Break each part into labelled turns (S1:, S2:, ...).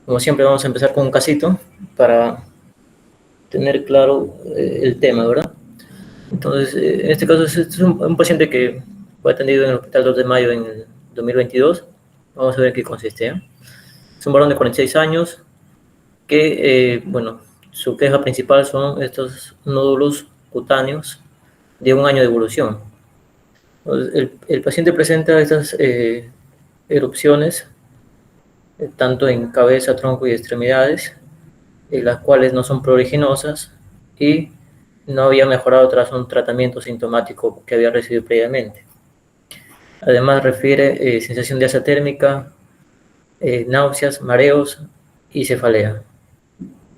S1: Como siempre, vamos a empezar con un casito para tener claro el tema, ¿verdad? Entonces, en este caso es un paciente que fue atendido en el Hospital 2 de Mayo en el 2022. Vamos a ver en qué consiste. Es un varón de 46 años que, bueno, su queja principal son estos nódulos cutáneos de un año de evolución. Entonces, el paciente presenta estas erupciones, tanto en cabeza, tronco y extremidades, las cuales no son pruriginosas y no había mejorado tras un tratamiento sintomático que había recibido previamente. Además refiere sensación de asa térmica, náuseas, mareos y cefalea.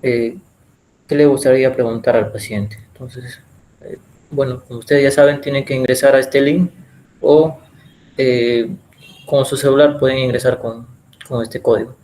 S1: Eh, ¿Qué le gustaría preguntar al paciente? Entonces, eh, bueno, como ustedes ya saben, tienen que ingresar a este link o eh, con su celular pueden ingresar con este código.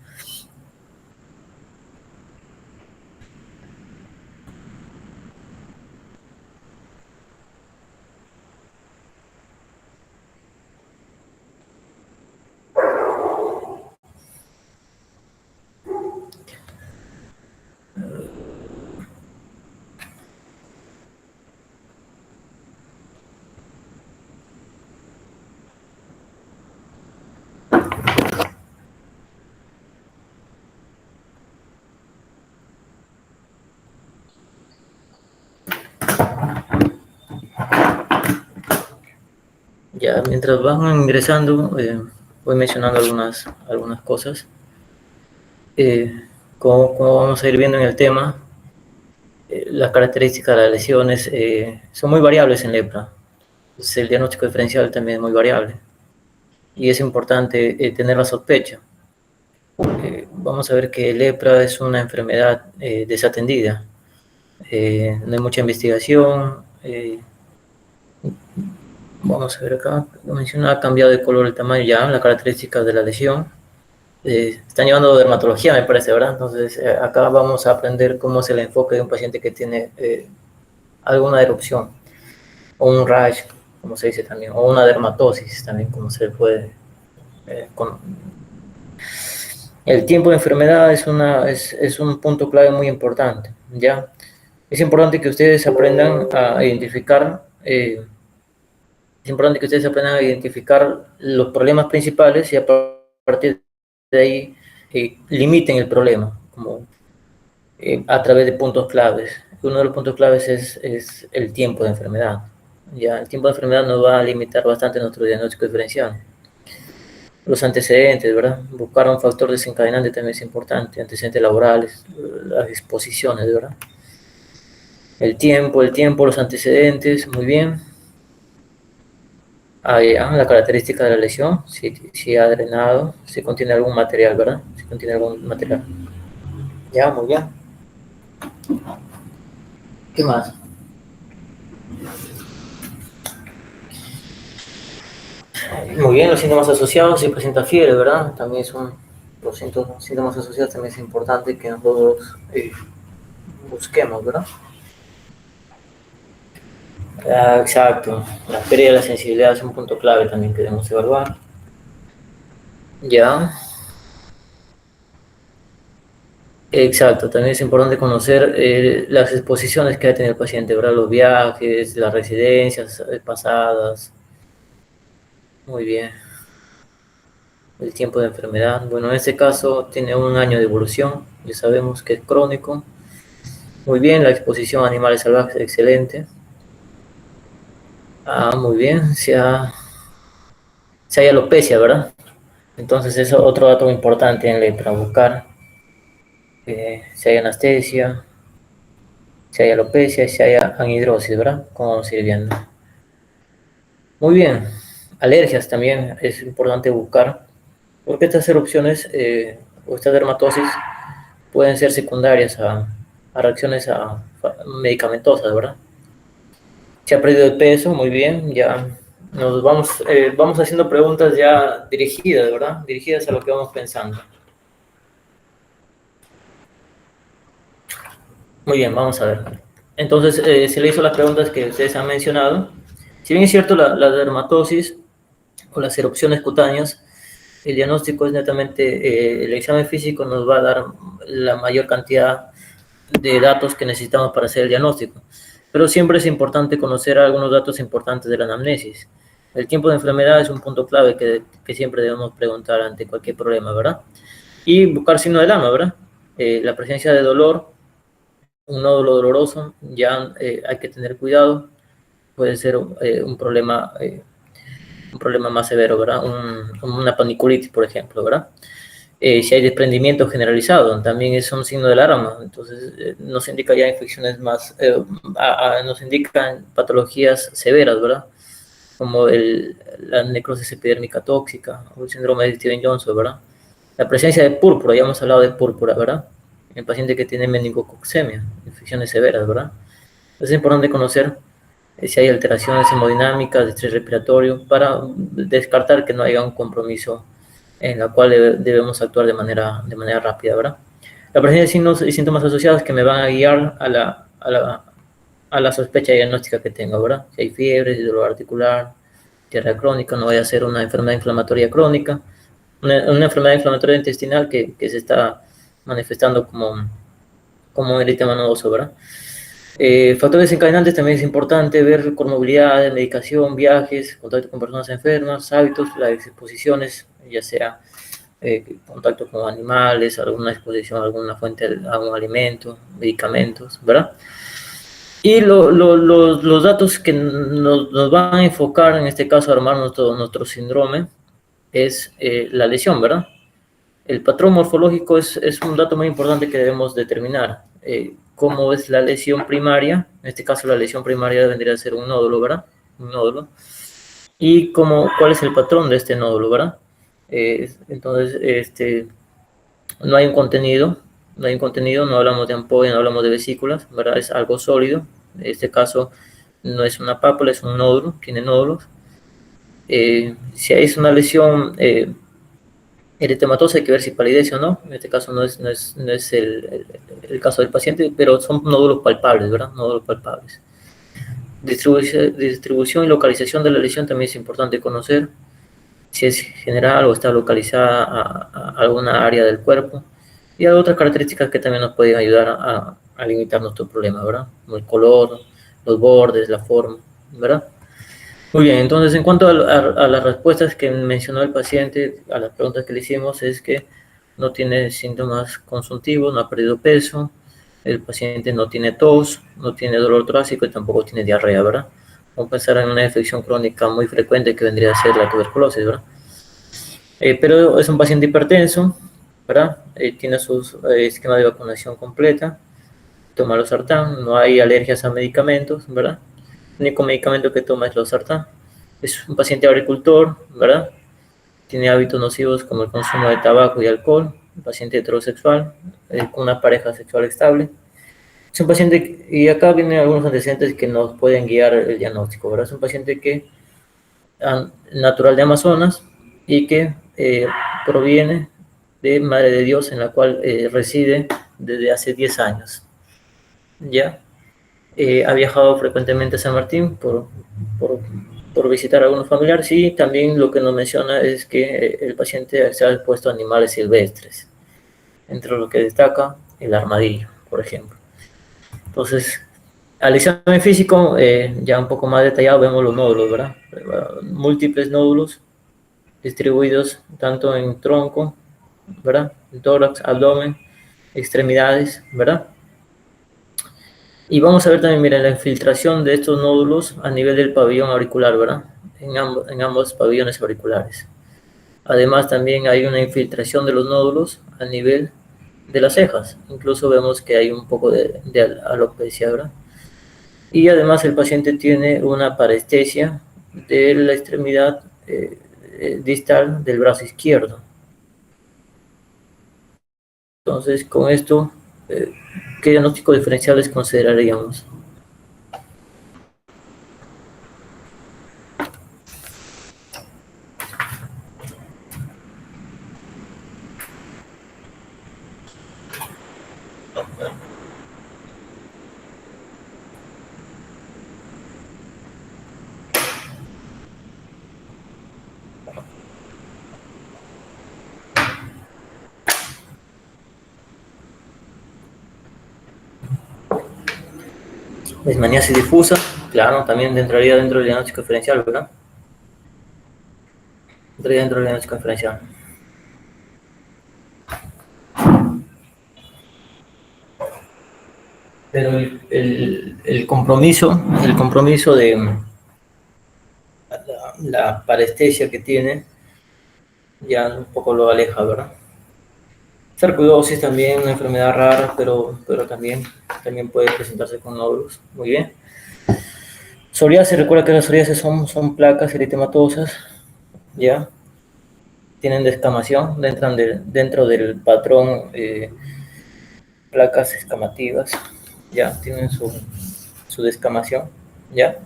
S1: Ya, mientras van ingresando, voy mencionando algunas cosas. Como vamos a ir viendo en el tema, las características de las lesiones son muy variables en lepra. Entonces, el diagnóstico diferencial también es muy variable y es importante tener la sospecha. Vamos a ver que lepra es una enfermedad desatendida. No hay mucha investigación. Vamos a ver acá, lo menciona, ha cambiado de color, el tamaño ya, las características de la lesión. Están llevando dermatología, me parece, ¿verdad? Entonces, acá vamos a aprender cómo es el enfoque de un paciente que tiene alguna erupción, o un rash, como se dice también, o una dermatosis también, como se puede. Con... El tiempo de enfermedad es un punto clave muy importante, ¿ya? Es importante que ustedes aprendan a identificar, es importante que ustedes aprendan a identificar los problemas principales y a partir de ahí limiten el problema, como a través de puntos claves. Uno de los puntos claves es el tiempo de enfermedad. Ya, el tiempo de enfermedad nos va a limitar bastante nuestro diagnóstico diferencial. Los antecedentes, ¿verdad? Buscar un factor desencadenante también es importante, antecedentes laborales, las exposiciones, ¿verdad? El tiempo, los antecedentes, muy bien. La característica de la lesión, si ha drenado, si contiene algún material, ¿verdad? Si contiene algún material. Ya, muy bien. ¿Qué más? Muy bien, los síntomas asociados, si presenta fiebre, ¿verdad? También son los síntomas asociados, también es importante que nosotros busquemos, ¿verdad? Exacto, la pérdida de la sensibilidad es un punto clave también que debemos evaluar. Ya, exacto, también es importante conocer las exposiciones que ha tenido el paciente, ¿verdad? Los viajes, las residencias pasadas. Muy bien. El tiempo de enfermedad. Bueno, en este caso tiene un año de evolución, ya sabemos que es crónico. Muy bien, la exposición a animales salvajes, excelente. Muy bien, si hay alopecia, ¿verdad? Entonces, eso es otro dato importante en para buscar si hay anestesia, si hay alopecia, si hay anhidrosis, ¿verdad? Como vamos a ir viendo. Muy bien, alergias también es importante buscar, porque estas erupciones o estas dermatosis pueden ser secundarias a reacciones medicamentosas, ¿verdad? Se ha perdido el peso, muy bien, ya nos vamos haciendo preguntas ya dirigidas, ¿verdad? Dirigidas a lo que vamos pensando. Muy bien, vamos a ver. Entonces, se le hizo las preguntas que ustedes han mencionado. Si bien es cierto, la dermatosis o las erupciones cutáneas el diagnóstico es netamente, el examen físico nos va a dar la mayor cantidad de datos que necesitamos para hacer el diagnóstico. Pero siempre es importante conocer algunos datos importantes de la anamnesis. El tiempo de enfermedad es un punto clave que siempre debemos preguntar ante cualquier problema, ¿verdad? Y buscar signo del alma, ¿verdad? La presencia de dolor, un nódulo doloroso, ya hay que tener cuidado, puede ser un problema más severo, ¿verdad? Una paniculitis, por ejemplo, ¿verdad? Si hay desprendimiento generalizado, también es un signo de alarma, entonces nos indica ya infecciones más, nos indican patologías severas, ¿verdad? Como la necrosis epidérmica tóxica o el síndrome de Steven-Johnson, ¿verdad? La presencia de púrpura, ya hemos hablado de púrpura, ¿verdad? El paciente que tiene meningococcemia, infecciones severas, ¿verdad? Es importante conocer si hay alteraciones hemodinámicas, de estrés respiratorio, para descartar que no haya un compromiso en la cual debemos actuar de manera rápida, ¿verdad? La presencia de signos y síntomas asociados que me van a guiar a la sospecha diagnóstica que tengo, ¿verdad? Si hay fiebre, si dolor articular, diarrea crónica, no vaya a ser una enfermedad inflamatoria crónica, una enfermedad inflamatoria intestinal que se está manifestando como eritema nodoso, ¿verdad? Factores desencadenantes también es importante ver comorbilidades, medicación, viajes, contacto con personas enfermas, hábitos, las exposiciones, ya sea contacto con animales, alguna exposición a alguna fuente, a algún alimento, medicamentos, ¿verdad? Y los datos que nos van a enfocar, en este caso, a armar nuestro síndrome, es la lesión, ¿verdad? El patrón morfológico es un dato muy importante que debemos determinar. Cómo es la lesión primaria, en este caso la lesión primaria vendría a ser un nódulo, ¿verdad? Un nódulo. Y cuál es el patrón de este nódulo, ¿verdad? Entonces, no hay un contenido, no hablamos de ampolla, no hablamos de vesículas, ¿verdad? Es algo sólido. En este caso no es una pápula, es un nódulo, tiene nódulos. Si es una lesión eritematosa, hay que ver si palidece o no. En este caso no es el caso del paciente, pero son nódulos palpables, ¿verdad? Nódulos palpables. Distribución y localización de la lesión también es importante conocer si es general o está localizada a alguna área del cuerpo. Y hay otras características que también nos pueden ayudar a limitar nuestro problema, ¿verdad? Como el color, los bordes, la forma, ¿verdad? Muy bien, entonces en cuanto a las respuestas que mencionó el paciente, a las preguntas que le hicimos, es que no tiene síntomas consuntivos, no ha perdido peso, el paciente no tiene tos, no tiene dolor torácico y tampoco tiene diarrea, ¿verdad? Vamos a pensar en una infección crónica muy frecuente que vendría a ser la tuberculosis, ¿verdad? Pero es un paciente hipertenso, ¿verdad? Tiene su esquema de vacunación completa, toma losartán, no hay alergias a medicamentos, ¿verdad? El único medicamento que toma es losartán. Es un paciente agricultor, ¿verdad? Tiene hábitos nocivos como el consumo de tabaco y alcohol, un paciente heterosexual, con una pareja sexual estable. Es un paciente, y acá vienen algunos antecedentes que nos pueden guiar el diagnóstico, ¿verdad? Es un paciente natural de Amazonas y que proviene de Madre de Dios, en la cual reside desde hace 10 años. ¿Ya? Ha viajado frecuentemente a San Martín por, por visitar a algunos familiares y también lo que nos menciona es que el paciente se ha expuesto a animales silvestres, entre lo que destaca el armadillo, por ejemplo. Entonces, al examen físico, ya un poco más detallado, vemos los nódulos, ¿verdad? Múltiples nódulos distribuidos tanto en tronco, ¿verdad? En tórax, abdomen, extremidades, ¿verdad? Y vamos a ver también, mira, la infiltración de estos nódulos a nivel del pabellón auricular, ¿verdad? En ambos pabellones auriculares. Además, también hay una infiltración de los nódulos a nivel de las cejas. Incluso vemos que hay un poco de alopecia, ¿verdad? Y además el paciente tiene una parestesia de la extremidad distal del brazo izquierdo. Entonces, con esto, ¿qué diagnóstico diferencial les consideraríamos? Leishmaniasis difusa, claro, también entraría dentro del diagnóstico diferencial, ¿verdad? Entraría dentro del diagnóstico diferencial. Pero el compromiso de la parestesia que tiene ya un poco lo aleja, ¿verdad? Sarcoidosis también, una enfermedad rara, pero también puede presentarse con nódulos. Muy bien. Psoriasis, recuerda que las psoriasis son placas eritematosas, ¿ya? Tienen descamación, dentro del patrón placas escamativas, ¿ya? Tienen su descamación, ¿ya?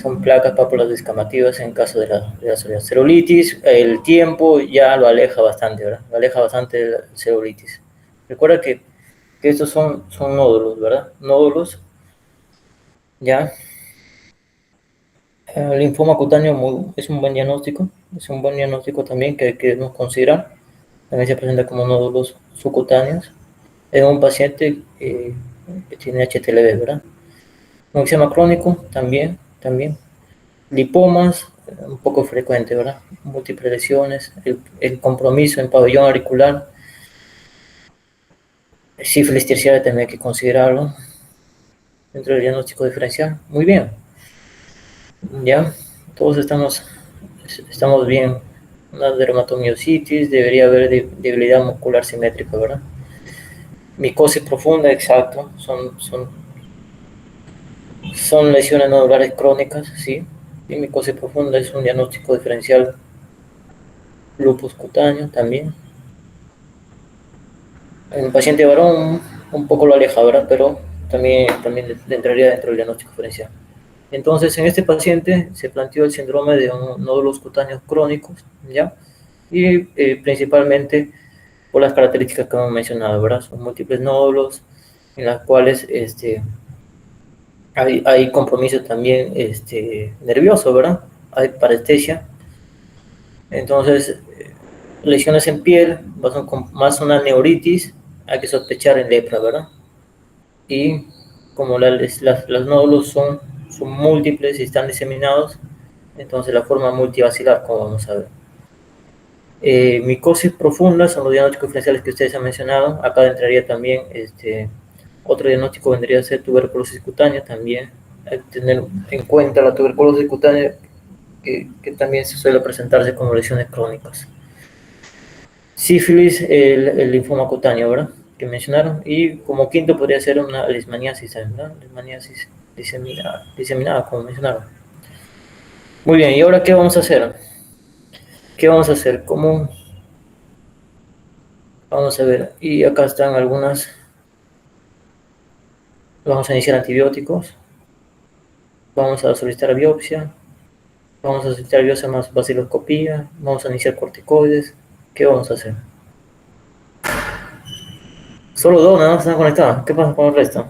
S1: Son placas pápulas descamativas en caso de la psoriasis. Celulitis, el tiempo ya lo aleja bastante, ¿verdad? Lo aleja bastante de la celulitis. Recuerda que estos son nódulos, ¿verdad? Nódulos, ¿ya? El linfoma cutáneo es un buen diagnóstico, también que debemos considerar. También se presenta como nódulos subcutáneos en un paciente que tiene HTLV, ¿verdad? Un eczema crónico también. Lipomas, un poco frecuente, ¿verdad? Múltiples lesiones, el compromiso en pabellón auricular, sífilis terciaria también hay que considerarlo dentro del diagnóstico diferencial. Muy bien, ya, todos estamos bien. Una dermatomiositis, debería haber debilidad muscular simétrica, ¿verdad? Micosis profunda, exacto, son lesiones nodulares crónicas, sí. Y micosis profunda es un diagnóstico diferencial. Lupus cutáneo también. En el paciente varón un poco lo aleja, ¿verdad? Pero también entraría dentro del diagnóstico diferencial. Entonces, en este paciente se planteó el síndrome de nódulos cutáneos crónicos, ¿ya? Y principalmente por las características que hemos mencionado, ¿verdad? Son múltiples nódulos en las cuales hay compromiso también nervioso, ¿verdad? Hay parestesia. Entonces, lesiones en piel, más una neuritis, hay que sospechar en lepra, ¿verdad? Y como los nódulos son múltiples y están diseminados, entonces la forma multivacilar, como vamos a ver. Micosis profunda son los diagnósticos diferenciales que ustedes han mencionado. Acá entraría también, otro diagnóstico vendría a ser tuberculosis cutánea también. Hay que tener en cuenta la tuberculosis cutánea que también se suele presentarse como lesiones crónicas. Sífilis, el linfoma cutáneo, ¿verdad? Que mencionaron. Y como quinto podría ser una leishmaniasis, ¿verdad? Leishmaniasis diseminada, como mencionaron. Muy bien, ¿y ahora qué vamos a hacer? ¿Qué vamos a hacer? ¿Cómo? Vamos a ver, y acá están algunas. Vamos a iniciar antibióticos. Vamos a solicitar biopsia. Vamos a solicitar biopsia más vaciloscopía. Vamos a iniciar corticoides. ¿Qué vamos a hacer? Solo dos nada más están conectadas. ¿Qué pasa con el resto?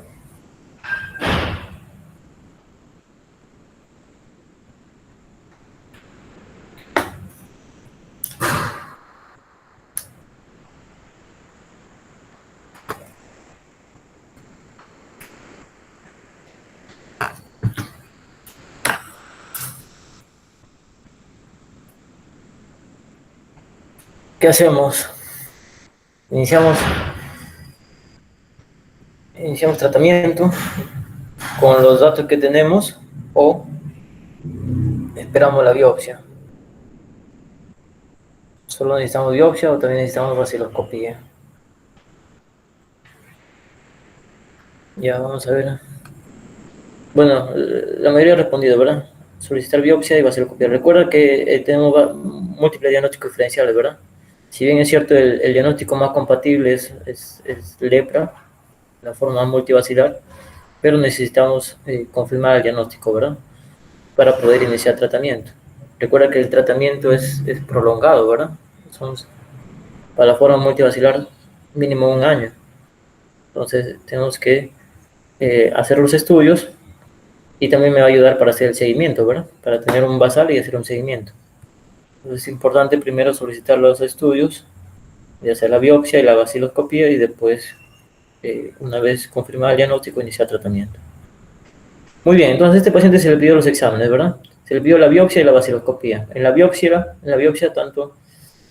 S1: ¿Qué hacemos? Iniciamos tratamiento con los datos que tenemos o esperamos la biopsia. Solo necesitamos biopsia o también necesitamos vaciloscopía. Ya, vamos a ver. Bueno, la mayoría ha respondido, ¿verdad? Solicitar biopsia y vaciloscopía. Recuerda que tenemos múltiples diagnósticos diferenciales, ¿verdad? Si bien es cierto, el diagnóstico más compatible es lepra, la forma multivacilar, pero necesitamos confirmar el diagnóstico, ¿verdad? Para poder iniciar tratamiento. Recuerda que el tratamiento es prolongado, ¿verdad? Son, para la forma multivacilar, mínimo 1 año. Entonces, tenemos que hacer los estudios y también me va a ayudar para hacer el seguimiento, ¿verdad? Para tener un basal y hacer un seguimiento. Entonces, es importante primero solicitar los estudios, ya sea la biopsia y la vaciloscopía, y después una vez confirmado el diagnóstico, iniciar tratamiento. Muy bien, entonces a este paciente se le pidió los exámenes, ¿verdad? Se le pidió la biopsia y la vaciloscopía. En la biopsia tanto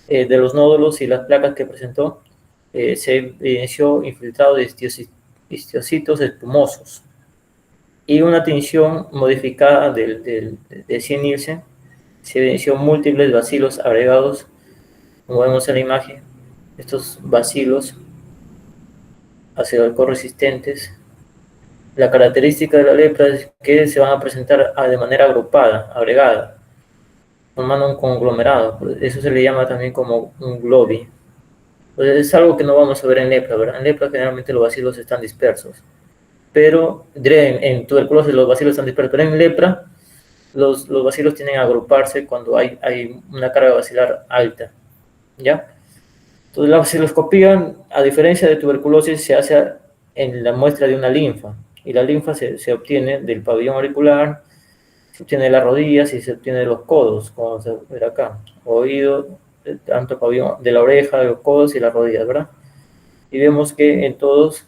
S1: de los nódulos y las placas que presentó, se evidenció infiltrado de histocitos espumosos y una tinción modificada de Cien-Nielsen. Se evidenció múltiples bacilos agregados, como vemos en la imagen. Estos bacilos ácido alcohol resistentes. La característica de la lepra es que se van a presentar de manera agrupada, agregada, formando un conglomerado. Eso se le llama también como un globi. Pues es algo que no vamos a ver en lepra, ¿verdad? En lepra generalmente los bacilos están dispersos, pero en tuberculosis los bacilos están dispersos, pero en lepra los bacilos tienden a agruparse cuando hay una carga bacilar alta, ¿ya? Entonces la vaciloscopía, a diferencia de tuberculosis, se hace en la muestra de una linfa, y la linfa se obtiene del pabellón auricular, se obtiene de las rodillas y se obtiene de los codos, como se ve acá, oído, tanto pabellón de la oreja, de los codos y las rodillas, ¿verdad? Y vemos que en todos,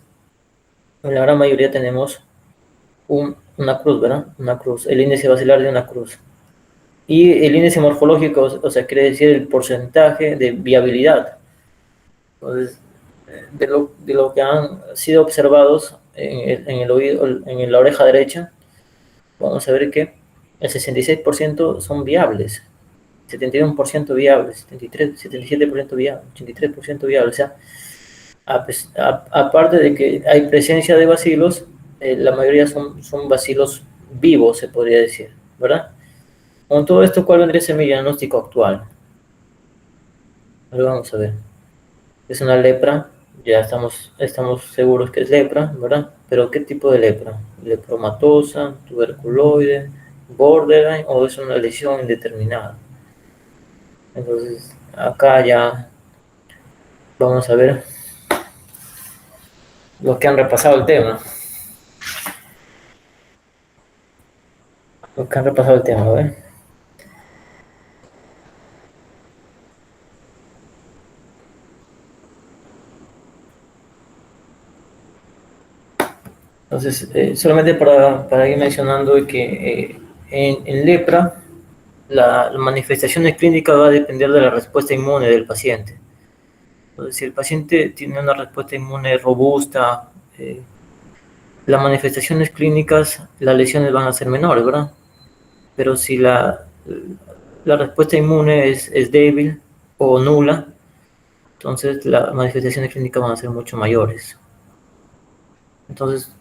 S1: en la gran mayoría tenemos una cruz, ¿verdad? Una cruz, el índice basilar de una cruz. Y el índice morfológico, o sea, quiere decir el porcentaje de viabilidad. Entonces, de lo que han sido observados en el oído, en la oreja derecha, vamos a ver que el 66% son viables, 71% viables, 73, 77% viables, 83% viables. O sea, aparte de que hay presencia de bacilos, la mayoría son bacilos vivos, se podría decir, ¿verdad? Con todo esto, ¿cuál vendría a ser mi diagnóstico actual? Lo vamos a ver. Es una lepra, ya estamos seguros que es lepra, ¿verdad? Pero ¿qué tipo de lepra? ¿Lepromatosa, tuberculoide, borderline o es una lesión indeterminada? Entonces, acá ya vamos a ver los que han repasado el tema. Los que han repasado el tema, ¿verdad? Entonces, solamente para ir mencionando que en lepra la manifestación clínica va a depender de la respuesta inmune del paciente. Entonces, si el paciente tiene una respuesta inmune robusta, las manifestaciones clínicas, las lesiones van a ser menores, ¿verdad? Pero si la respuesta inmune es débil o nula, entonces las manifestaciones clínicas van a ser mucho mayores. Entonces,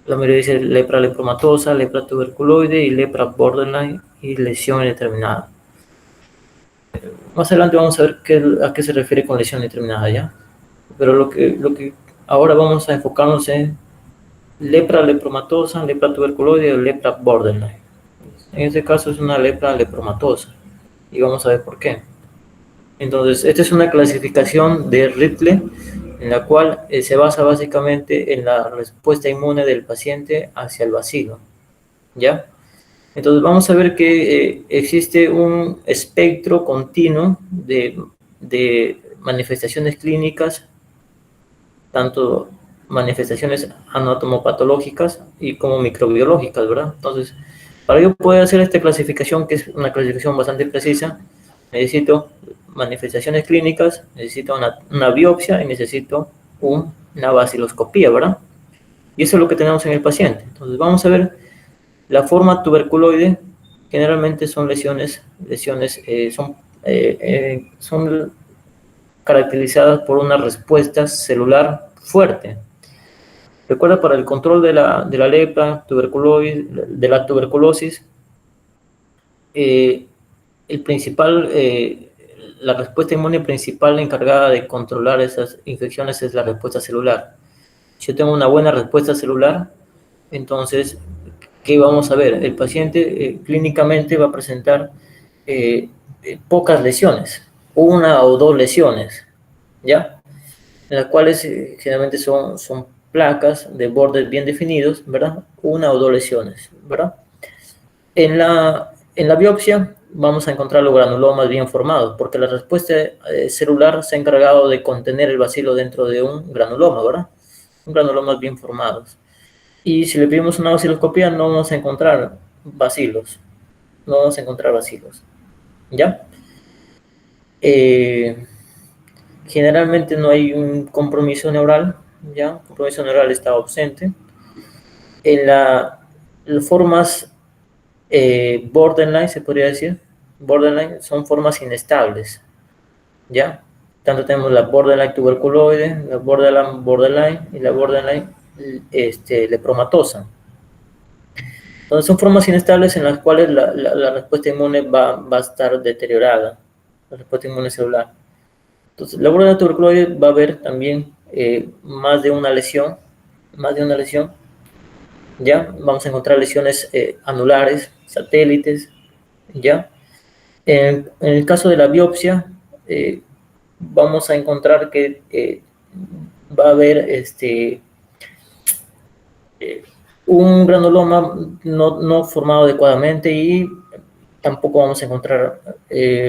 S1: la mayoría dice lepra lepromatosa, lepra tuberculoide y lepra borderline y lesión indeterminada. Más adelante vamos a ver a qué se refiere con lesión indeterminada, ¿ya? Pero lo que ahora vamos a enfocarnos en lepra lepromatosa, lepra tuberculoide o lepra borderline. En este caso es una lepra lepromatosa y vamos a ver por qué. Entonces, esta es una clasificación de Ripley en la cual se basa básicamente en la respuesta inmune del paciente hacia el bacilo, ¿ya? Entonces vamos a ver que existe un espectro continuo de manifestaciones clínicas, tanto manifestaciones anatomopatológicas y como microbiológicas, ¿verdad? Entonces, para yo poder hacer esta clasificación, que es una clasificación bastante precisa, necesito manifestaciones clínicas, necesito una biopsia y necesito una vaciloscopía, ¿verdad? Y eso es lo que tenemos en el paciente. Entonces vamos a ver la forma tuberculoide. Generalmente son son caracterizadas por una respuesta celular fuerte. Recuerda, para el control de la lepra, de la tuberculosis, el principal, la respuesta inmune principal encargada de controlar esas infecciones es la respuesta celular. Si yo tengo una buena respuesta celular, entonces, ¿qué vamos a ver? El paciente clínicamente va a presentar pocas lesiones, una o dos lesiones, ¿ya? En las cuales generalmente son placas de bordes bien definidos, ¿verdad? Una o dos lesiones, ¿verdad? En la biopsia vamos a encontrar los granulomas bien formados, porque la respuesta celular se ha encargado de contener el bacilo dentro de un granuloma, ¿verdad? granulomas bien formados. Y si le pedimos una baciloscopía, no vamos a encontrar bacilos, no vamos a encontrar bacilos, ¿ya? Eh, Generalmente no hay un compromiso neural, ¿ya? El compromiso neural está ausente. En las formas borderline, se podría decir, borderline son formas inestables, ¿ya? Tanto tenemos la borderline tuberculoide, la borderline y la borderline lepromatosa. Entonces son formas inestables en las cuales la respuesta inmune va a estar deteriorada, la respuesta inmune celular. Entonces, la borderline tuberculoide va a haber también más de una lesión, ¿ya? Vamos a encontrar lesiones anulares, satélites, ¿ya? En el caso de la biopsia, vamos a encontrar que va a haber un granuloma no formado adecuadamente y tampoco vamos a encontrar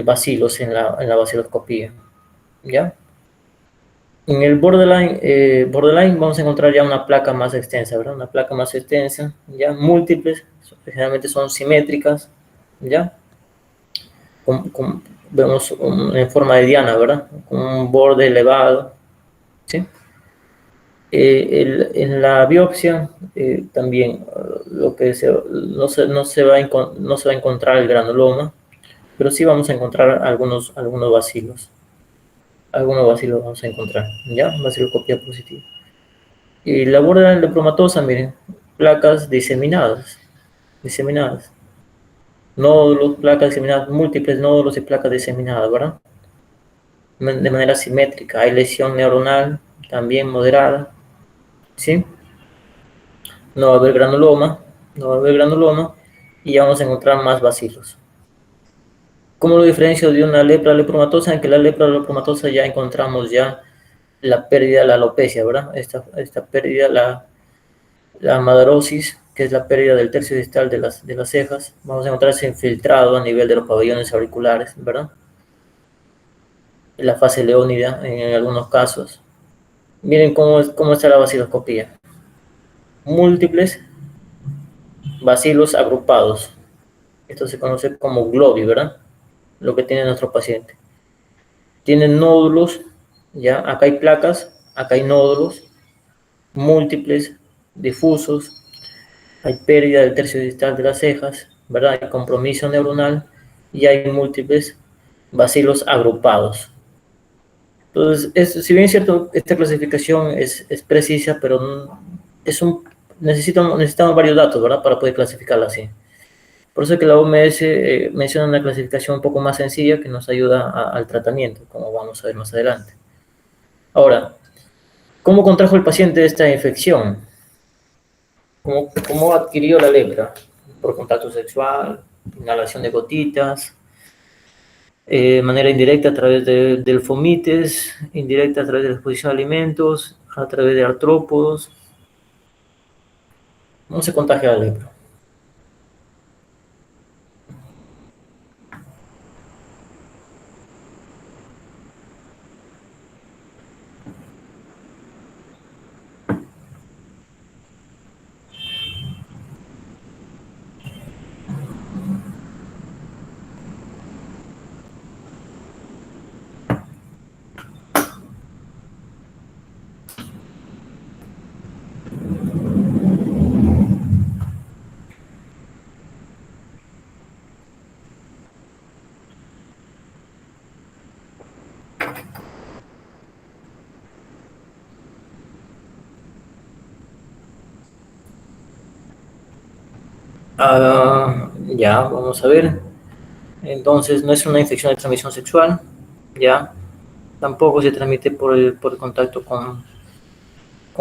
S1: bacilos en la baciloscopía, ¿ya? En el borderline vamos a encontrar ya una placa más extensa, ¿verdad? Una placa más extensa, ya múltiples, generalmente son simétricas, ¿ya? Vemos en forma de diana, ¿verdad? Con un borde elevado, ¿sí? En la biopsia también no se va a encontrar el granuloma, pero sí vamos a encontrar algunos bacilos. Algunos bacilos vamos a encontrar, ¿ya? Baciloscopía positiva. Y la borderline lepromatosa, miren, placas diseminadas. Nódulos, placas diseminadas, múltiples nódulos y placas diseminadas, ¿verdad? De manera simétrica. Hay lesión neuronal también moderada, ¿sí? No va a haber granuloma, no va a haber granuloma y ya vamos a encontrar más bacilos. ¿Cómo lo diferencio de una lepra lepromatosa? En que la lepra lepromatosa ya encontramos ya la pérdida, la alopecia, ¿verdad? Esta pérdida, la madarosis, que es la pérdida del tercio distal de las cejas. Vamos a encontrarse infiltrado a nivel de los pabellones auriculares, ¿verdad? En la fase leónida en algunos casos. Miren cómo está la baciloscopía. Múltiples bacilos agrupados. Esto se conoce como globi, ¿verdad? Lo que tiene nuestro paciente. Tienen nódulos, ya, acá hay placas, acá hay nódulos, múltiples, difusos, hay pérdida del tercio distal de las cejas, ¿verdad? Hay compromiso neuronal y hay múltiples bacilos agrupados. Entonces, si bien es cierto, esta clasificación es precisa, pero necesitamos varios datos, ¿verdad? Para poder clasificarla así. Por eso es que la OMS menciona una clasificación un poco más sencilla que nos ayuda al tratamiento, como vamos a ver más adelante. Ahora, ¿cómo contrajo el paciente esta infección? ¿Cómo adquirió la lepra? Por contacto sexual, inhalación de gotitas, manera indirecta a través del fomites, indirecta a través de la exposición a alimentos, a través de artrópodos. ¿Cómo se contagia la lepra? Ya, vamos a ver. Entonces, no es una infección de transmisión sexual, ya. Tampoco se transmite por contacto con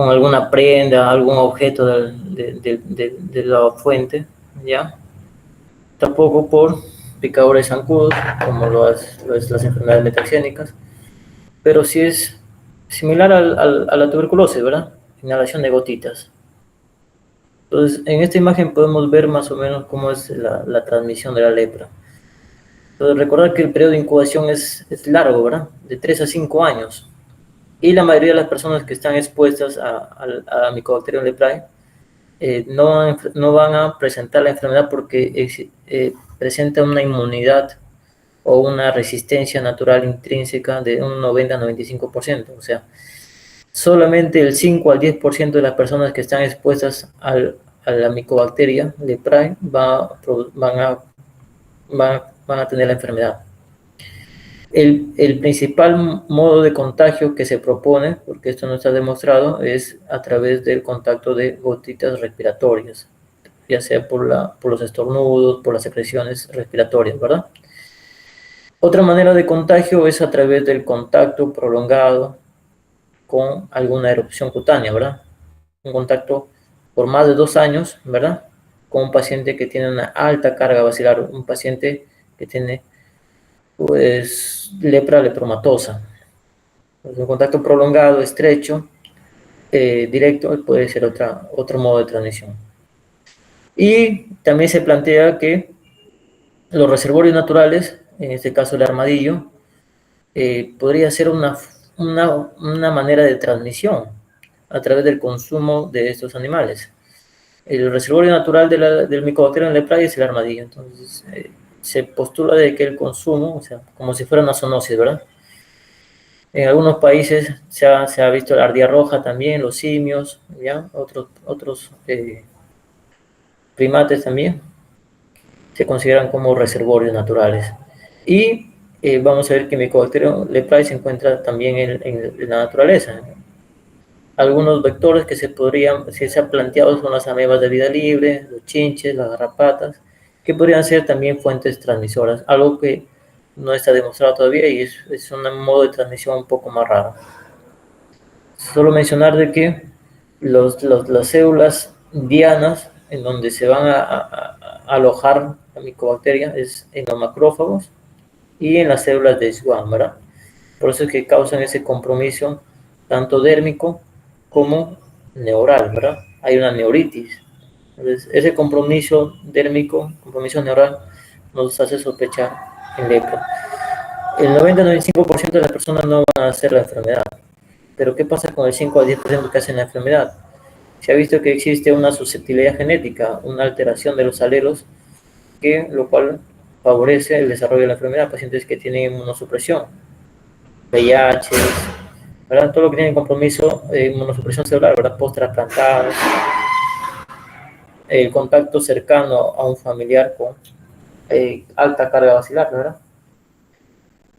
S1: alguna prenda, algún objeto de la fuente, ya. Tampoco por picadores zancudos, como las enfermedades metaxénicas, pero sí es similar a la tuberculosis, ¿verdad? Inhalación de gotitas. Entonces, en esta imagen podemos ver más o menos cómo es la transmisión de la lepra. Entonces, recordar que el periodo de incubación es largo, ¿verdad? De 3 a 5 años. Y la mayoría de las personas que están expuestas a Mycobacterium leprae no van a presentar la enfermedad porque presenta una inmunidad o una resistencia natural intrínseca de un 90-95%. O sea, solamente el 5 al 10% de las personas que están expuestas a la Mycobacteria leprae van a tener la enfermedad. El principal modo de contagio que se propone, porque esto no está demostrado, es a través del contacto de gotitas respiratorias, ya sea por los estornudos, por las secreciones respiratorias, ¿verdad? Otra manera de contagio es a través del contacto prolongado con alguna erupción cutánea, ¿verdad? Un contacto por más de 2 años, ¿verdad? Con un paciente que tiene una alta carga bacilar, un paciente que tiene, pues, lepra lepromatosa. Pues un contacto prolongado, estrecho, directo, puede ser otro modo de transmisión. Y también se plantea que los reservorios naturales, en este caso el armadillo, podría ser una manera de transmisión a través del consumo de estos animales. El reservorio natural del Mycobacterium leprae es el armadillo. Entonces, se postula de que el consumo, o sea, como si fuera una zoonosis, ¿verdad? En algunos países se ha visto la ardilla roja también, los simios, ¿ya? Otros primates también se consideran como reservorios naturales. Y vamos a ver que Mycobacterium leprae se encuentra también en la naturaleza. Algunos vectores que se han planteado son las amebas de vida libre, los chinches, las garrapatas, que podrían ser también fuentes transmisoras, algo que no está demostrado todavía y es un modo de transmisión un poco más raro. Solo mencionar de que las células dianas en donde se van a alojar la micobacteria es en los macrófagos y en las células de Schwann, ¿verdad? Por eso es que causan ese compromiso tanto dérmico como neural, ¿verdad? Hay una neuritis. Entonces, ese compromiso dérmico, compromiso neural, nos hace sospechar en lepra. El 90-95% de las personas no van a hacer la enfermedad. Pero ¿qué pasa con el 5 al 10% que hacen la enfermedad? Se ha visto que existe una susceptibilidad genética, una alteración de los alelos, lo cual favorece el desarrollo de la enfermedad. Pacientes que tienen inmunosupresión, VIH, ¿verdad? Todo lo que tiene compromiso, inmunosupresión celular, ¿verdad? Post-trasplantados, el contacto cercano a un familiar con alta carga bacilar, ¿verdad?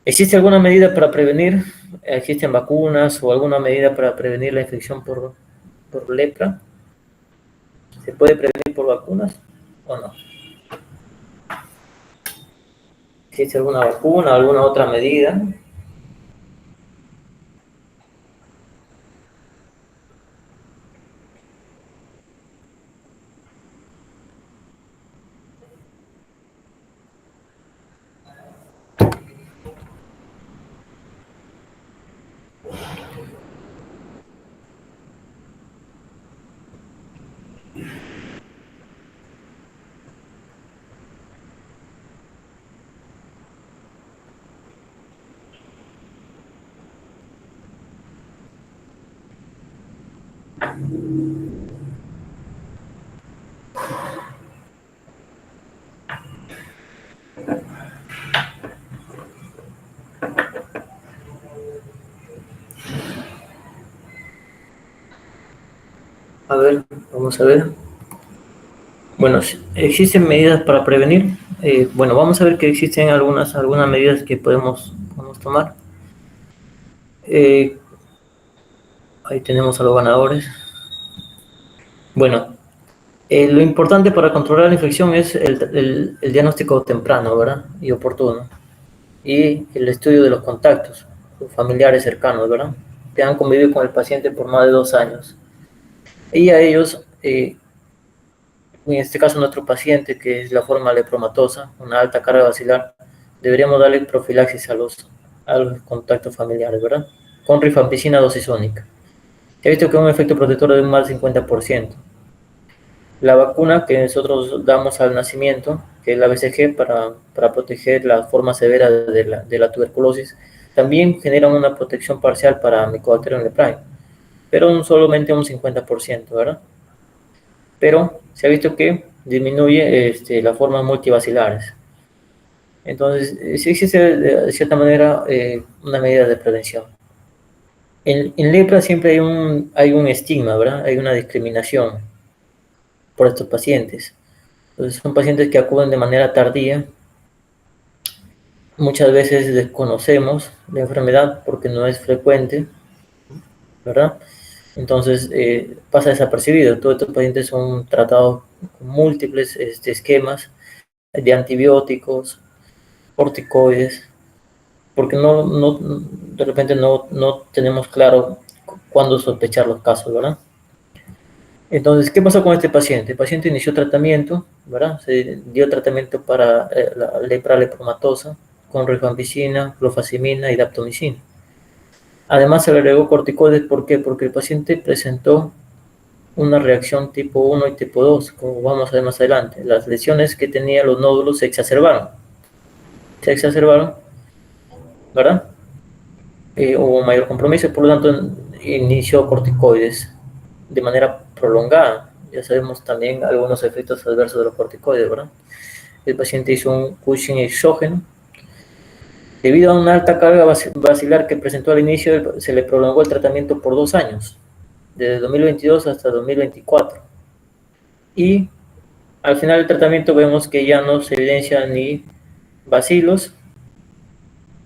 S1: ¿Existe alguna medida para prevenir? ¿Existen vacunas o alguna medida para prevenir la infección por lepra? ¿Se puede prevenir por vacunas o no? ¿Existe alguna vacuna o alguna otra medida? A ver, vamos a ver. Bueno, existen medidas para prevenir. Bueno, vamos a ver que existen algunas medidas que podemos tomar. Ahí tenemos a los ganadores. Bueno, lo importante para controlar la infección es el diagnóstico temprano, ¿verdad? Y oportuno. Y el estudio de los contactos, los familiares cercanos, ¿verdad? Que han convivido con el paciente por más de 2 años. Y a ellos, en este caso nuestro paciente, que es la forma lepromatosa, una alta carga bacilar, deberíamos darle profilaxis a los contactos familiares, ¿verdad? Con rifampicina dosis única. Se ha visto que hay un efecto protector de más del 50%. La vacuna que nosotros damos al nacimiento, que es la BCG, para proteger la forma severa de la tuberculosis, también generan una protección parcial para Mycobacterium leprae, pero solamente un 50%, ¿verdad? Pero se ha visto que disminuye las formas multivacilares. Entonces, sí existe de cierta manera una medida de prevención. En lepra siempre hay un estigma, ¿verdad? Hay una discriminación por estos pacientes. Entonces, son pacientes que acuden de manera tardía. Muchas veces desconocemos la enfermedad porque no es frecuente, ¿verdad? Entonces, pasa desapercibido. Todos estos pacientes son tratados con múltiples esquemas de antibióticos, corticoides, porque de repente no tenemos claro cuándo sospechar los casos, ¿verdad? Entonces, ¿qué pasó con este paciente? El paciente inició tratamiento, ¿verdad? Se dio tratamiento para la lepra lepromatosa con rifampicina, clofazimina y daptomicina. Además, se le agregó corticoides, ¿por qué? Porque el paciente presentó una reacción tipo 1 y tipo 2, como vamos a ver más adelante. Las lesiones que tenía los nódulos se exacerbaron, ¿verdad? Hubo mayor compromiso, por lo tanto, inició corticoides de manera prolongada. Ya sabemos también algunos efectos adversos de los corticoides, ¿verdad? El paciente hizo un Cushing exógeno. Debido a una alta carga vacilar que presentó al inicio, se le prolongó el tratamiento por 2 años, desde 2022 hasta 2024. Y al final del tratamiento vemos que ya no se evidencia ni bacilos,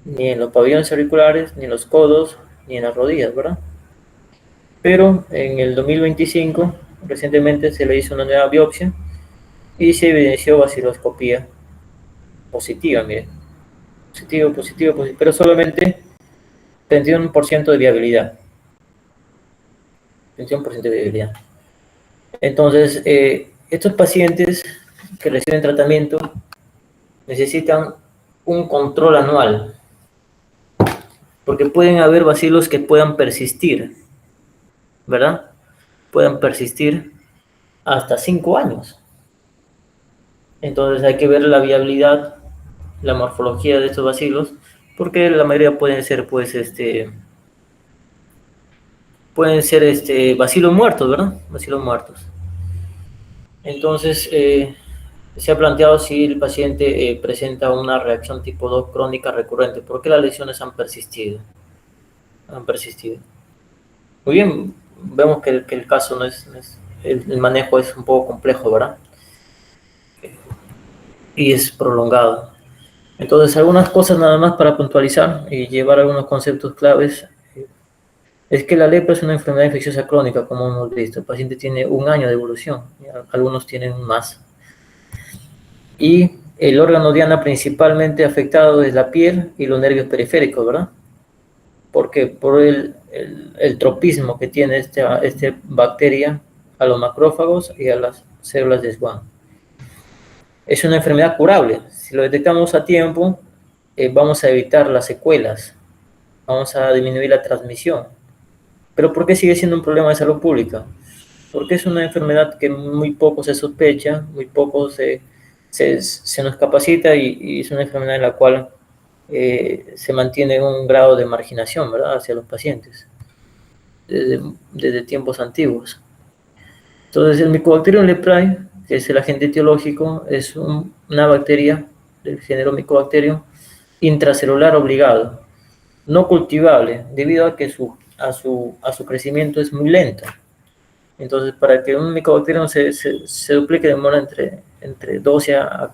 S1: ni en los pabellones auriculares, ni en los codos, ni en las rodillas, ¿verdad? Pero en el 2025, recientemente se le hizo una nueva biopsia y se evidenció baciloscopía positiva, miren. Positivo, pero solamente 31% de viabilidad. 21% de viabilidad. Entonces, estos pacientes que reciben tratamiento necesitan un control anual, porque pueden haber bacilos que puedan persistir, ¿verdad? Puedan persistir hasta 5 años. Entonces hay que ver la viabilidad, la morfología de estos bacilos, porque la mayoría pueden ser bacilos muertos, ¿verdad? Bacilos muertos. Entonces, se ha planteado si el paciente presenta una reacción tipo 2 crónica recurrente, porque las lesiones han persistido. Han persistido. Muy bien, vemos que el caso el manejo es un poco complejo, ¿verdad? Y es prolongado. Entonces, algunas cosas nada más para puntualizar y llevar algunos conceptos claves. Es que la lepra es una enfermedad infecciosa crónica, como hemos visto. El paciente tiene 1 año de evolución, algunos tienen más. Y el órgano diana principalmente afectado es la piel y los nervios periféricos, ¿verdad? Porque por el tropismo que tiene esta bacteria a los macrófagos y a las células de Schwann. Es una enfermedad curable. Si lo detectamos a tiempo, vamos a evitar las secuelas, vamos a disminuir la transmisión. Pero ¿por qué sigue siendo un problema de salud pública? Porque es una enfermedad que muy poco se sospecha, muy poco se nos capacita y es una enfermedad en la cual se mantiene un grado de marginación, ¿verdad?, hacia los pacientes desde tiempos antiguos. Entonces, el Mycobacterium leprae, que es el agente etiológico, es una bacteria del género Mycobacterium intracelular obligado, no cultivable, debido a que a su crecimiento es muy lento. Entonces, para que un Mycobacterium se duplique demora entre 12 a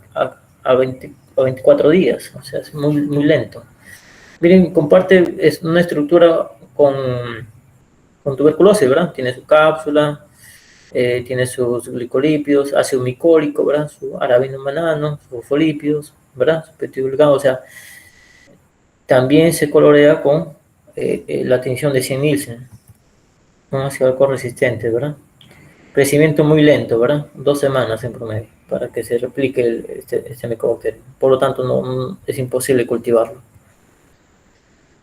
S1: 24 días, o sea, es muy lento. Miren, comparte una estructura con tuberculosis, ¿verdad? Tiene su cápsula, tiene sus glicolípidos, ácido micólico, ¿verdad? Su arabino manano, sus fosfolípidos, ¿verdad? Su peptidoglicano, o sea, también se colorea con la tinción de Cien-Nielsen, un ácido alcohol resistente, ¿verdad? Crecimiento muy lento, ¿verdad? 2 semanas en promedio para que se replique este Mycobacterium. Por lo tanto, es imposible cultivarlo.